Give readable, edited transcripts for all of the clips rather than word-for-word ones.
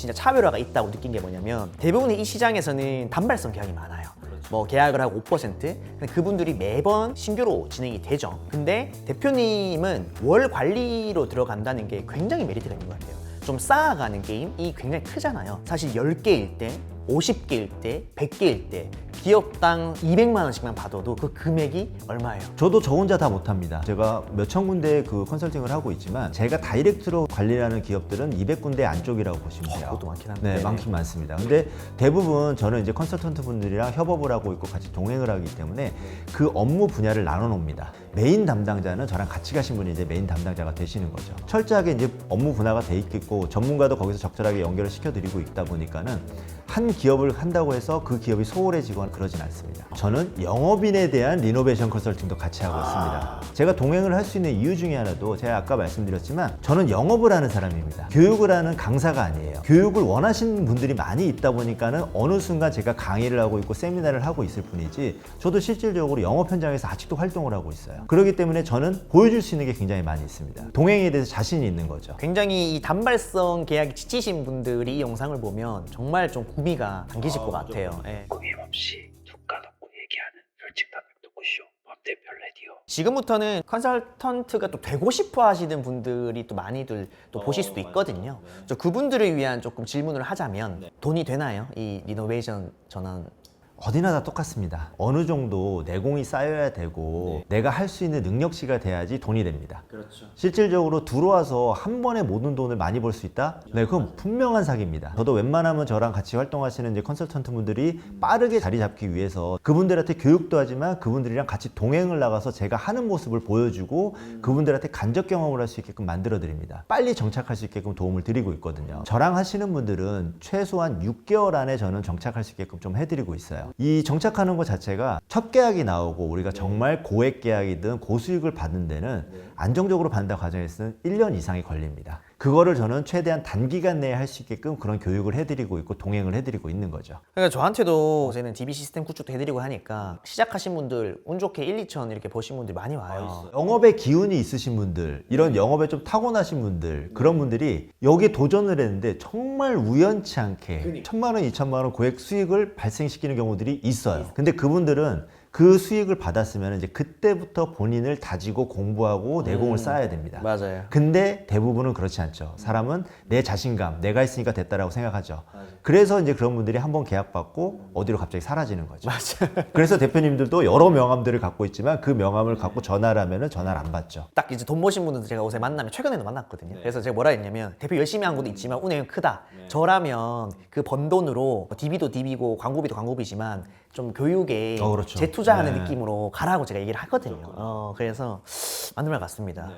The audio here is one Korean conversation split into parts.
진짜 차별화가 있다고 느낀 게 뭐냐면 대부분의 이 시장에서는 단발성 계약이 많아요. 뭐 계약을 하고 5%? 근데 그분들이 매번 신규로 진행이 되죠. 근데 대표님은 월 관리로 들어간다는 게 굉장히 메리트가 있는 것 같아요. 좀 쌓아가는 게임이 굉장히 크잖아요. 사실 10개일 때, 50개일 때, 100개일 때 기업당 200만 원씩만 받아도 그 금액이 얼마예요? 저도 저 혼자 다 못합니다. 제가 몇천 군데 그 컨설팅을 하고 있지만 제가 다이렉트로 관리하는 기업들은 200군데 안쪽이라고 보시면 돼요. 그것도 많긴 한데. 네, 많긴 많습니다. 근데 대부분 저는 이제 컨설턴트 분들이랑 협업을 하고 있고 같이 동행을 하기 때문에 그 업무 분야를 나눠 놓습니다. 메인 담당자는 저랑 같이 가신 분이 이제 메인 담당자가 되시는 거죠. 철저하게 이제 업무 분화가 돼 있겠고 전문가도 거기서 적절하게 연결을 시켜드리고 있다 보니까는 한 기업을 한다고 해서 그 기업이 소홀해지거나 그러진 않습니다. 저는 영업인에 대한 리노베이션 컨설팅도 같이 하고 있습니다. 제가 동행을 할 수 있는 이유 중에 하나도 제가 아까 말씀드렸지만 저는 영업을 하는 사람입니다. 교육을 하는 강사가 아니에요. 교육을 원하시는 분들이 많이 있다 보니까는 어느 순간 제가 강의를 하고 있고 세미나를 하고 있을 뿐이지 저도 실질적으로 영업 현장에서 아직도 활동을 하고 있어요. 그렇기 때문에 저는 보여줄 수 있는 게 굉장히 많이 있습니다. 동행에 대해서 자신이 있는 거죠. 굉장히 이 단발성 계약이 지치신 분들이 이 영상을 보면 정말 좀 구미가 당기실 것 같아요. 예. 고민 없이 툭 까놓고 얘기하는 솔직 담백 토크쇼 법대별 라디오. 지금부터는 컨설턴트가 또 되고 싶어 하시는 분들이 또 많이들 또 보실 수도 있거든요. 그래서 그분들을 위한 조금 질문을 하자면 돈이 되나요? 이 리노베이션 전환. 어디나 다 똑같습니다. 어느 정도 내공이 쌓여야 되고 내가 할 수 있는 능력치가 돼야지 돈이 됩니다. 그렇죠. 실질적으로 들어와서 한 번에 모든 돈을 많이 벌 수 있다? 네, 그건 분명한 사기입니다. 저도 웬만하면 저랑 같이 활동하시는 이제 컨설턴트 분들이 빠르게 자리 잡기 위해서 그분들한테 교육도 하지만 그분들이랑 같이 동행을 나가서 제가 하는 모습을 보여주고 그분들한테 간접 경험을 할 수 있게끔 만들어 드립니다. 빨리 정착할 수 있게끔 도움을 드리고 있거든요. 저랑 하시는 분들은 최소한 6개월 안에 저는 정착할 수 있게끔 좀 해드리고 있어요. 이 정착하는 것 자체가 첫 계약이 나오고 우리가 정말 고액 계약이든 고수익을 받는 데는 안정적으로 받는 과정에서는 1년 이상이 걸립니다. 그거를 저는 최대한 단기간 내에 할 수 있게끔 그런 교육을 해드리고 있고 동행을 해드리고 있는 거죠. 그러니까 저한테도 요새는 DB 시스템 구축도 해드리고 하니까 시작하신 분들 운 좋게 1, 2천 이렇게 버신 분들이 많이 와요. 영업에 기운이 있으신 분들, 이런 영업에 좀 타고나신 분들, 그런 분들이 여기에 도전을 했는데 정말 우연치 않게 1,000만 원, 2,000만 원 고액 수익을 발생시키는 경우들이 있어요. 근데 그분들은 그 수익을 받았으면 이제 그때부터 본인을 다지고 공부하고 내공을 쌓아야 됩니다. 맞아요. 근데 대부분은 그렇지 않죠. 사람은 내 자신감, 내가 했으니까 됐다라고 생각하죠. 그래서 이제 그런 분들이 한번 계약받고 어디로 갑자기 사라지는 거죠. 맞아요. 그래서 대표님들도 여러 명함들을 갖고 있지만 그 명함을 갖고 전화를 하면은 전화를 안 받죠. 딱 이제 돈 버신 분들 제가 요새 만나면 최근에도 만났거든요. 그래서 제가 뭐라 했냐면 대표 열심히 한 것도 있지만 운행은 크다. 저라면 그 번 돈으로 DB도 DB고 광고비도 광고비지만 좀 교육에 그렇죠. 재투자하는 네. 느낌으로 가라고 제가 얘기를 하거든요. 그래서 맞는 말 같습니다.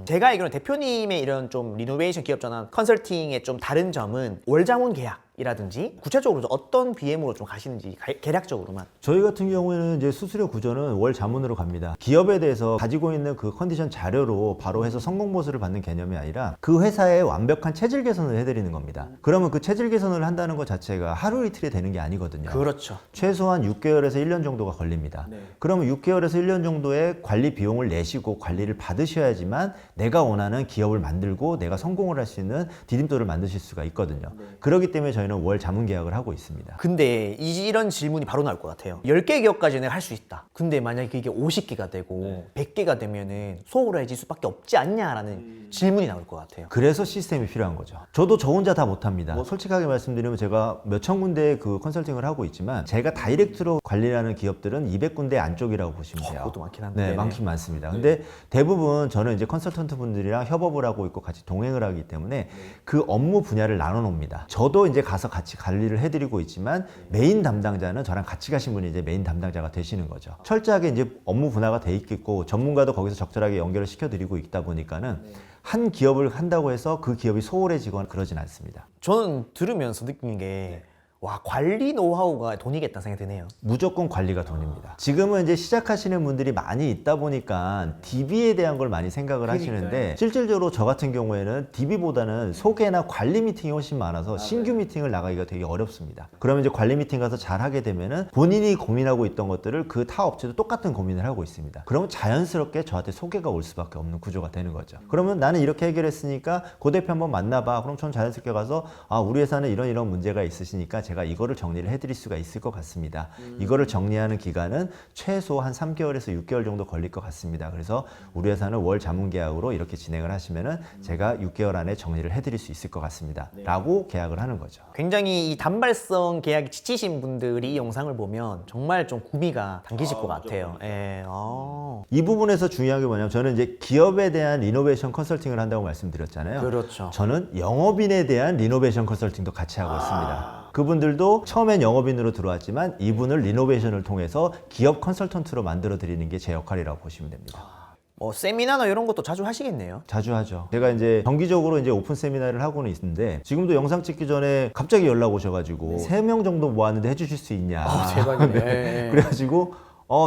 제가 알기로는 대표님의 이런 좀 리노베이션 기업 전환 컨설팅의 좀 다른 점은 월자문 계약이라든지 구체적으로 어떤 BM으로 좀 가시는지 개략적으로만. 저희 같은 경우에는 이제 수수료 구조는 월 자문으로 갑니다. 기업에 대해서 가지고 있는 그 컨디션 자료로 바로 해서 성공 보수를 받는 개념이 아니라 그 회사의 완벽한 체질 개선을 해드리는 겁니다. 그러면 그 체질 개선을 한다는 것 자체가 하루 이틀이 되는 게 아니거든요. 그렇죠. 최소한 6개월에서 1년 정도가 걸립니다. 그러면 6개월에서 1년 정도의 관리 비용을 내시고 관리를 받으셔야지만 내가 원하는 기업을 만들고 내가 성공을 할 수 있는 디딤돌을 만드실 수가 있거든요. 그렇기 때문에 저희는 월 자문 계약을 하고 있습니다. 근데 이런 질문이 바로 나올 것 같아요. 10개 기업까지 내가 할 수 있다. 근데 만약에 그게 50개가 되고 100개가 되면은 소홀해질 수밖에 없지 않냐라는 질문이 나올 것 같아요. 그래서 시스템이 필요한 거죠. 저도 저 혼자 다 못합니다. 솔직하게 말씀드리면 제가 몇천 군데 그 컨설팅을 하고 있지만 제가 다이렉트로 관리하는 기업들은 200군데 안쪽이라고 보시면 돼요. 그것도 많긴 한데. 네, 많긴 많습니다. 근데 대부분 저는 이제 컨설턴트 분들이랑 협업을 하고 있고 같이 동행을 하기 때문에 그 업무 분야를 나눠 놓습니다. 저도 이제 가서 같이 관리를 해드리고 있지만 메인 담당자는 저랑 같이 가신 분이 이제 메인 담당자가 되시는 거죠. 철저하게 이제 업무 분화가 돼 있겠고 전문가도 거기서 적절하게 연결을 시켜드리고 있다 보니까는 한 기업을 한다고 해서 그 기업이 소홀해지거나 그러진 않습니다. 저는 들으면서 느낀 게 와, 관리 노하우가 돈이겠다 생각이 드네요. 무조건 관리가 돈입니다. 지금은 이제 시작하시는 분들이 많이 있다 보니까 DB에 대한 걸 많이 생각을 하시는데 실질적으로 저 같은 경우에는 DB보다는 소개나 관리 미팅이 훨씬 많아서 신규 미팅을 나가기가 되게 어렵습니다. 그러면 이제 관리 미팅 가서 잘 하게 되면은 본인이 고민하고 있던 것들을 그 타 업체도 똑같은 고민을 하고 있습니다. 그러면 자연스럽게 저한테 소개가 올 수밖에 없는 구조가 되는 거죠. 그러면 나는 이렇게 해결했으니까 고 대표 한번 만나봐. 그럼 전 자연스럽게 가서 우리 회사는 이런 문제가 있으시니까 제가 이거를 정리를 해드릴 수가 있을 것 같습니다. 이거를 정리하는 기간은 최소 한 3개월에서 6개월 정도 걸릴 것 같습니다. 그래서 우리 회사는 월 자문 계약으로 이렇게 진행을 하시면은 제가 6개월 안에 정리를 해드릴 수 있을 것 같습니다. 라고 계약을 하는 거죠. 굉장히 이 단발성 계약이 지치신 분들이 이 영상을 보면 정말 좀 구미가 당기실 것 같아요. 예. 이 부분에서 중요한 게 뭐냐면 저는 이제 기업에 대한 리노베이션 컨설팅을 한다고 말씀드렸잖아요. 그렇죠. 저는 영업인에 대한 리노베이션 컨설팅도 같이 하고 있습니다. 그분들도 처음엔 영업인으로 들어왔지만 이분을 리노베이션을 통해서 기업 컨설턴트로 만들어 드리는 게 제 역할이라고 보시면 됩니다. 뭐 세미나나 이런 것도 자주 하시겠네요. 자주 하죠. 제가 이제 정기적으로 이제 오픈 세미나를 하고는 있는데 지금도 영상 찍기 전에 갑자기 연락 오셔가지고 3명 정도 모았는데 해주실 수 있냐. 대박이네. 네. 그래가지고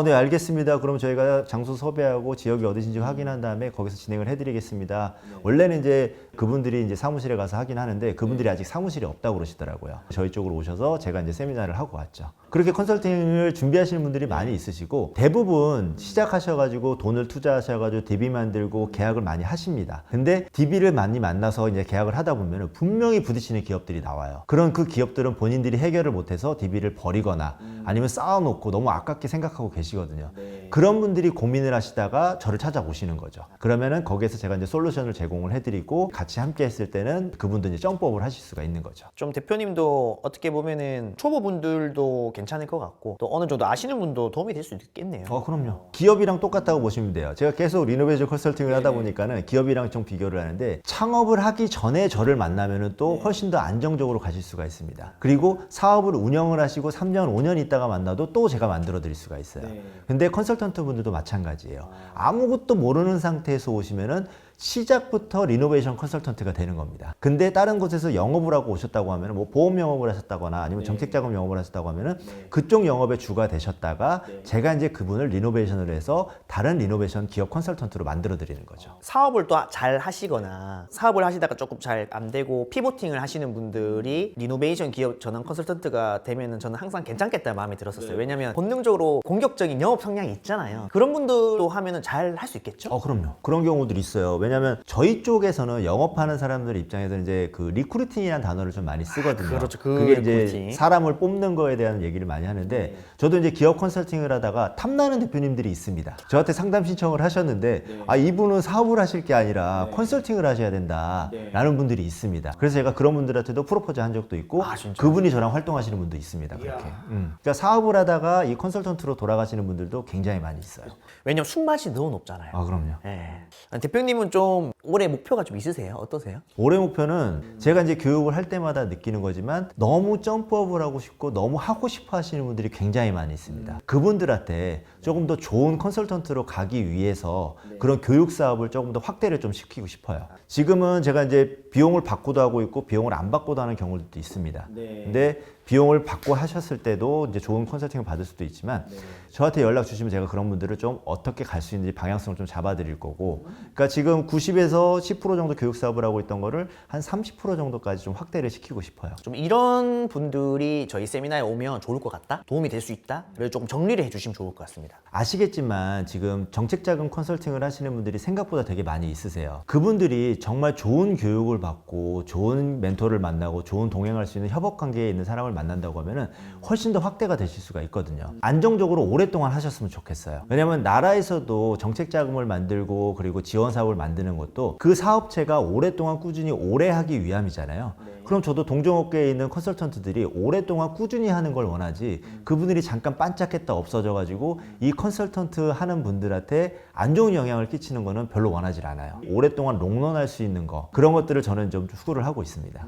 네, 알겠습니다. 그럼 저희가 장소 섭외하고 지역이 어디신지 확인한 다음에 거기서 진행을 해드리겠습니다. 원래는 이제 그분들이 이제 사무실에 가서 하긴 하는데 그분들이 아직 사무실이 없다고 그러시더라고요. 저희 쪽으로 오셔서 제가 이제 세미나를 하고 왔죠. 그렇게 컨설팅을 준비하시는 분들이 많이 있으시고 대부분 시작하셔가지고 돈을 투자하셔가지고 DB 만들고 계약을 많이 하십니다. 근데 DB를 많이 만나서 이제 계약을 하다 보면 분명히 부딪히는 기업들이 나와요. 그런 그 기업들은 본인들이 해결을 못해서 DB를 버리거나 아니면 쌓아놓고 너무 아깝게 생각하고 계시거든요. 그런 분들이 고민을 하시다가 저를 찾아오시는 거죠. 그러면은 거기에서 제가 이제 솔루션을 제공을 해드리고 같이 함께 했을 때는 그분도 이제 점프업을 하실 수가 있는 거죠. 좀 대표님도 어떻게 보면은 초보분들도 괜찮을 것 같고 또 어느 정도 아시는 분도 도움이 될 수 있겠네요. 그럼요. 기업이랑 똑같다고 보시면 돼요. 제가 계속 리노베이션 컨설팅을 하다 보니까는 기업이랑 좀 비교를 하는데 창업을 하기 전에 저를 만나면은 또 훨씬 더 안정적으로 가실 수가 있습니다. 그리고 사업을 운영을 하시고 3년, 5년 있다가 만나도 또 제가 만들어 드릴 수가 있어요. 근데 컨설턴트 분들도 마찬가지예요. 아무것도 모르는 상태에서 오시면은 시작부터 리노베이션 컨설턴트가 되는 겁니다. 근데 다른 곳에서 영업을 하고 오셨다고 하면 뭐 보험 영업을 하셨다거나 아니면 정책자금 영업을 하셨다고 하면은 그쪽 영업의 주가 되셨다가 제가 이제 그분을 리노베이션을 해서 다른 리노베이션 기업 컨설턴트로 만들어 드리는 거죠. 사업을 또 잘 하시거나 사업을 하시다가 조금 잘 안 되고 피보팅을 하시는 분들이 리노베이션 기업 전환 컨설턴트가 되면은 저는 항상 괜찮겠다는 마음이 들었었어요. 왜냐면 본능적으로 공격적인 영업 성향이 있잖아요. 그런 분들도 하면은 잘 할 수 있겠죠? 그럼요. 그런 경우들이 있어요. 왜냐면 저희 쪽에서는 영업하는 사람들 입장에서 이제 그 리크루팅이라는 단어를 좀 많이 쓰거든요. 그렇죠. 그게 리크루팅. 이제 사람을 뽑는 거에 대한 얘기를 많이 하는데 저도 이제 기업 컨설팅을 하다가 탐나는 대표님들이 있습니다. 저한테 상담 신청을 하셨는데 이분은 사업을 하실 게 아니라 컨설팅을 하셔야 된다라는 분들이 있습니다. 그래서 제가 그런 분들한테도 프로포즈 한 적도 있고 그분이 저랑 활동하시는 분도 있습니다. 그렇게. 그러니까 사업을 하다가 이 컨설턴트로 돌아가시는 분들도 굉장히 많이 있어요. 왜냐면 순맛이 너무 높잖아요. 그럼요. 예. 대표님은 좀 올해 목표가 좀 있으세요? 어떠세요? 올해 목표는 제가 이제 교육을 할 때마다 느끼는 거지만 너무 점프업을 하고 싶고 너무 하고 싶어 하시는 분들이 굉장히 많이 있습니다. 그분들한테 조금 더 좋은 컨설턴트로 가기 위해서 그런 교육 사업을 조금 더 확대를 좀 시키고 싶어요. 지금은 제가 이제 비용을 받고도 하고 있고 비용을 안 받고도 하는 경우도 있습니다. 근데 비용을 받고 하셨을 때도 이제 좋은 컨설팅을 받을 수도 있지만 저한테 연락 주시면 제가 그런 분들을 좀 어떻게 갈 수 있는지 방향성을 좀 잡아드릴 거고 그러니까 지금 90에서 10% 정도 교육 사업을 하고 있던 거를 한 30% 정도까지 좀 확대를 시키고 싶어요. 좀 이런 분들이 저희 세미나에 오면 좋을 것 같다? 도움이 될 수 있다? 그래서 조금 정리를 해주시면 좋을 것 같습니다. 아시겠지만 지금 정책자금 컨설팅을 하시는 분들이 생각보다 되게 많이 있으세요. 그분들이 정말 좋은 교육을 받고 좋은 멘토를 만나고 좋은 동행할 수 있는 협업 관계에 있는 사람을 만난다고 하면은 훨씬 더 확대가 되실 수가 있거든요. 안정적으로 오랫동안 하셨으면 좋겠어요. 왜냐면 나라에서도 정책자금을 만들고 그리고 지원 사업을 만드는 것도 그 사업체가 오랫동안 꾸준히 오래 하기 위함이잖아요. 그럼 저도 동종업계에 있는 컨설턴트들이 오랫동안 꾸준히 하는 걸 원하지 그분들이 잠깐 반짝했다 없어져가지고 이 컨설턴트 하는 분들한테 안 좋은 영향을 끼치는 거는 별로 원하지 않아요. 오랫동안 롱런할 수 있는 거 그런 것들을 저는 좀 추구를 하고 있습니다.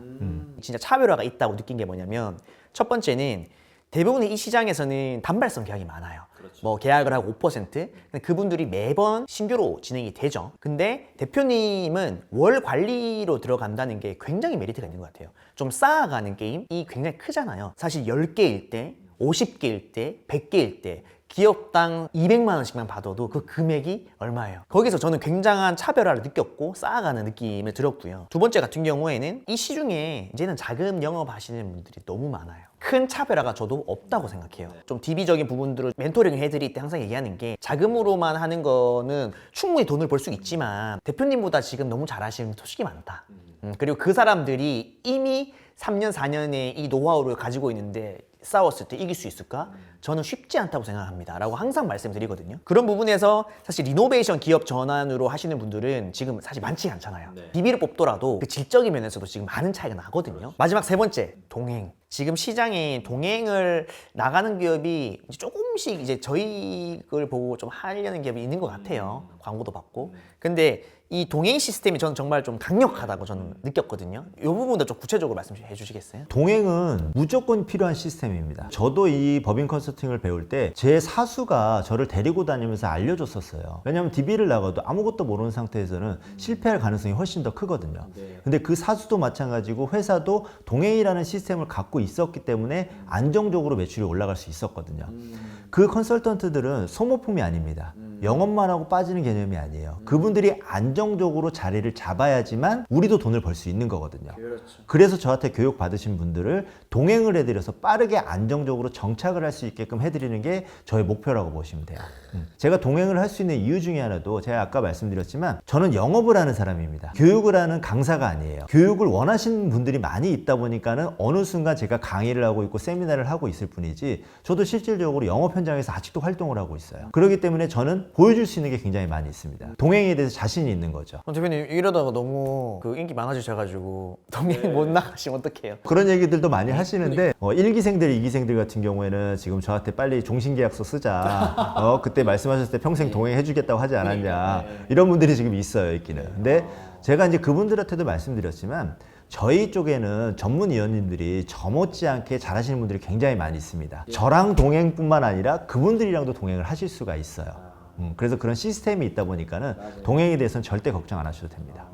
진짜 차별화가 있다고 느낀 게 뭐냐면 첫 번째는 대부분의 이 시장에서는 단발성 계약이 많아요. 뭐 계약을 하고 5%. 근데 그분들이 매번 신규로 진행이 되죠. 근데 대표님은 월 관리로 들어간다는 게 굉장히 메리트가 있는 것 같아요. 좀 쌓아가는 게임이 굉장히 크잖아요. 사실 10개일 때, 50개일 때, 100개일 때 기업당 200만 원씩만 받아도 그 금액이 얼마예요? 거기서 저는 굉장한 차별화를 느꼈고 쌓아가는 느낌을 들었고요. 두 번째 같은 경우에는 이 시중에 이제는 자금 영업하시는 분들이 너무 많아요. 큰 차별화가 저도 없다고 생각해요. 좀 DB적인 부분들을 멘토링 해드릴 때 항상 얘기하는 게 자금으로만 하는 거는 충분히 돈을 벌 수 있지만 대표님보다 지금 너무 잘하시는 분 솔직히 많다. 그리고 그 사람들이 이미 3년, 4년의 이 노하우를 가지고 있는데 싸웠을 때 이길 수 있을까? 저는 쉽지 않다고 생각합니다 라고 항상 말씀드리거든요. 그런 부분에서 사실 리노베이션 기업 전환으로 하시는 분들은 지금 사실 많지 않잖아요. DB를 뽑더라도 그 질적인 면에서도 지금 많은 차이가 나거든요. 마지막 세 번째, 동행. 지금 시장에 동행을 나가는 기업이 이제 조금씩 이제 저희 걸 보고 좀 하려는 기업이 있는 것 같아요. 광고도 받고. 근데 이 동행 시스템이 저는 정말 좀 강력하다고 저는 느꼈거든요. 이 부분도 좀 구체적으로 말씀해 주시겠어요? 동행은 무조건 필요한 시스템입니다. 저도 이 법인 컨설팅을 배울 때 제 사수가 저를 데리고 다니면서 알려줬었어요. 왜냐하면 DB를 나가도 아무것도 모르는 상태에서는 실패할 가능성이 훨씬 더 크거든요. 근데 그 사수도 마찬가지고 회사도 동행이라는 시스템을 갖고 있었기 때문에 안정적으로 매출이 올라갈 수 있었거든요. 그 컨설턴트들은 소모품이 아닙니다. 영업만 하고 빠지는 개념이 아니에요. 그분들이 안정적으로 자리를 잡아야지만 우리도 돈을 벌 수 있는 거거든요. 그래서 저한테 교육 받으신 분들을 동행을 해드려서 빠르게 안정적으로 정착을 할 수 있게끔 해드리는 게 저의 목표라고 보시면 돼요. 제가 동행을 할 수 있는 이유 중에 하나도 제가 아까 말씀드렸지만 저는 영업을 하는 사람입니다. 교육을 하는 강사가 아니에요. 교육을 원하시는 분들이 많이 있다 보니까는 어느 순간 제가 강의를 하고 있고 세미나를 하고 있을 뿐이지 저도 실질적으로 영업 현장에서 아직도 활동을 하고 있어요. 그렇기 때문에 저는 보여줄 수 있는 게 굉장히 많이 있습니다. 동행에 대해서 자신이 있는 거죠. 대표님 이러다가 너무 그 인기 많아지셔가지고 동행 못 나가시면 어떡해요? 그런 얘기들도 많이 하시는데 1기생들, 2기생들 같은 경우에는 지금 저한테 빨리 종신계약서 쓰자. 그때 말씀하셨을 때 평생 동행해주겠다고 하지 않았냐. 이런 분들이 지금 있어요, 있기는. 근데 제가 이제 그분들한테도 말씀드렸지만 저희 쪽에는 전문위원님들이 저 못지않게 잘하시는 분들이 굉장히 많이 있습니다. 저랑 동행뿐만 아니라 그분들이랑도 동행을 하실 수가 있어요. 그래서 그런 시스템이 있다 보니까는 동행에 대해서는 절대 걱정 안 하셔도 됩니다.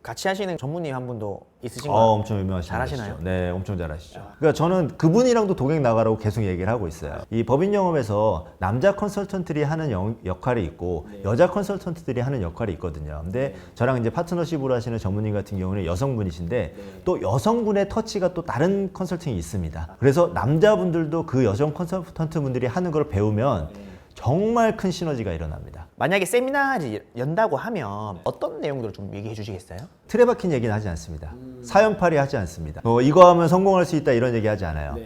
같이 하시는 전무님 한 분도 있으신가요? 엄청 유명하시죠. 잘하시나요? 네, 엄청 잘하시죠. 그러니까 저는 그분이랑도 동행 나가라고 계속 얘기를 하고 있어요. 이 법인 영업에서 남자 컨설턴트들이 하는 역할이 있고 여자 컨설턴트들이 하는 역할이 있거든요. 근데 저랑 이제 파트너십으로 하시는 전무님 같은 경우는 여성분이신데 또 여성분의 터치가 또 다른 컨설팅이 있습니다. 그래서 남자분들도 그 여성 컨설턴트 분들이 하는 걸 배우면 정말 큰 시너지가 일어납니다. 만약에 세미나를 연다고 하면 어떤 내용들을 좀 얘기해 주시겠어요? 틀에 박힌 얘기는 하지 않습니다. 사연팔이 하지 않습니다. 이거 하면 성공할 수 있다 이런 얘기 하지 않아요.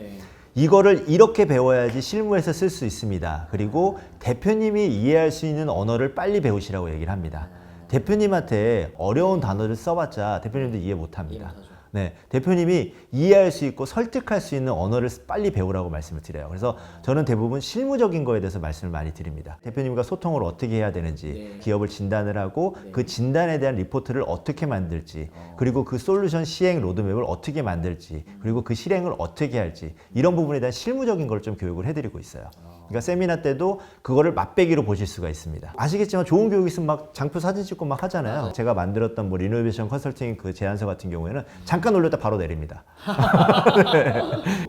이거를 이렇게 배워야지 실무에서 쓸 수 있습니다. 그리고 대표님이 이해할 수 있는 언어를 빨리 배우시라고 얘기를 합니다. 대표님한테 어려운 단어를 써봤자 대표님도 이해 못합니다. 네, 대표님이 이해할 수 있고 설득할 수 있는 언어를 빨리 배우라고 말씀을 드려요. 그래서 저는 대부분 실무적인 거에 대해서 말씀을 많이 드립니다. 대표님과 소통을 어떻게 해야 되는지, 기업을 진단을 하고 그 진단에 대한 리포트를 어떻게 만들지, 그리고 그 솔루션 시행 로드맵을 어떻게 만들지, 그리고 그 실행을 어떻게 할지, 이런 부분에 대한 실무적인 걸 좀 교육을 해드리고 있어요. 그러니까 세미나 때도 그거를 맛배기로 보실 수가 있습니다. 아시겠지만 좋은 교육 있으면 막 장표 사진 찍고 막 하잖아요. 제가 만들었던 뭐 리노베이션 컨설팅 그 제안서 같은 경우에는 잠깐 올렸다 바로 내립니다. 네.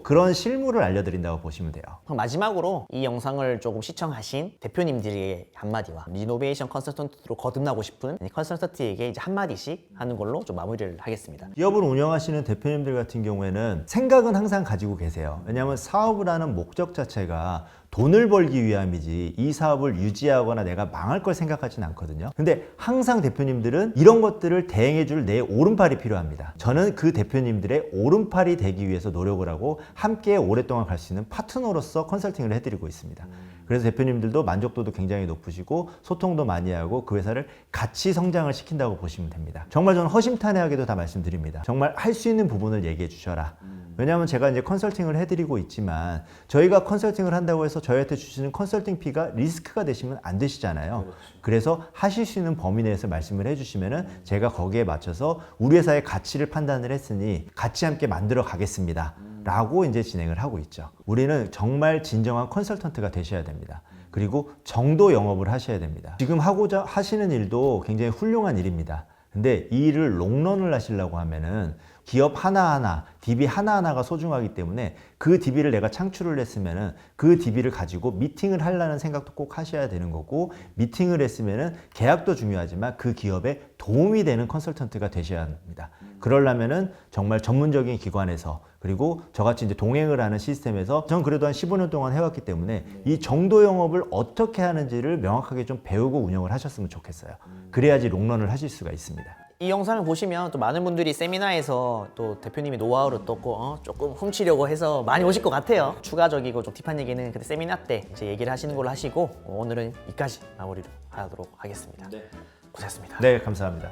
그런 실무를 알려드린다고 보시면 돼요. 그럼 마지막으로 이 영상을 조금 시청하신 대표님들의 한마디와 리노베이션 컨설턴트로 거듭나고 싶은 컨설턴트에게 이제 한마디씩 하는 걸로 좀 마무리를 하겠습니다. 기업을 운영하시는 대표님들 같은 경우에는 생각은 항상 가지고 계세요. 왜냐하면 사업을 하는 목적 자체가 돈을 벌기 위함이지 이 사업을 유지하거나 내가 망할 걸 생각하진 않거든요. 근데 항상 대표님들은 이런 것들을 대행해 줄 내 오른팔이 필요합니다. 저는 그 대표님들의 오른팔이 되기 위해서 노력을 하고 함께 오랫동안 갈 수 있는 파트너로서 컨설팅을 해드리고 있습니다. 그래서 대표님들도 만족도도 굉장히 높으시고 소통도 많이 하고 그 회사를 같이 성장을 시킨다고 보시면 됩니다. 정말 저는 허심탄회하게도 다 말씀드립니다. 정말 할 수 있는 부분을 얘기해 주셔라. 왜냐하면 제가 이제 컨설팅을 해드리고 있지만 저희가 컨설팅을 한다고 해서 저희한테 주시는 컨설팅 피가 리스크가 되시면 안 되시잖아요. 그래서 하실 수 있는 범위 내에서 말씀을 해주시면은 제가 거기에 맞춰서 우리 회사의 가치를 판단을 했으니 같이 함께 만들어 가겠습니다. 라고 이제 진행을 하고 있죠. 우리는 정말 진정한 컨설턴트가 되셔야 됩니다. 그리고 정도 영업을 하셔야 됩니다. 지금 하고자 하시는 일도 굉장히 훌륭한 일입니다. 근데 이 일을 롱런을 하시려고 하면은 기업 하나하나, DB 하나하나가 소중하기 때문에 그 DB를 내가 창출을 했으면은 그 DB를 가지고 미팅을 하려는 생각도 꼭 하셔야 되는 거고, 미팅을 했으면은 계약도 중요하지만 그 기업에 도움이 되는 컨설턴트가 되셔야 합니다. 그러려면은 정말 전문적인 기관에서, 그리고 저같이 이제 동행을 하는 시스템에서 전 그래도 한 15년 동안 해왔기 때문에 이 정도 영업을 어떻게 하는지를 명확하게 좀 배우고 운영을 하셨으면 좋겠어요. 그래야지 롱런을 하실 수가 있습니다. 이 영상을 보시면 또 많은 분들이 세미나에서 또 대표님이 노하우를 또 조금 훔치려고 해서 많이 오실 것 같아요. 추가적이고 좀 딥한 얘기는 그때 세미나 때 이제 얘기를 하시는 걸로 하시고, 오늘은 여기까지 마무리를 하도록 하겠습니다. 고생하셨습니다. 네, 감사합니다.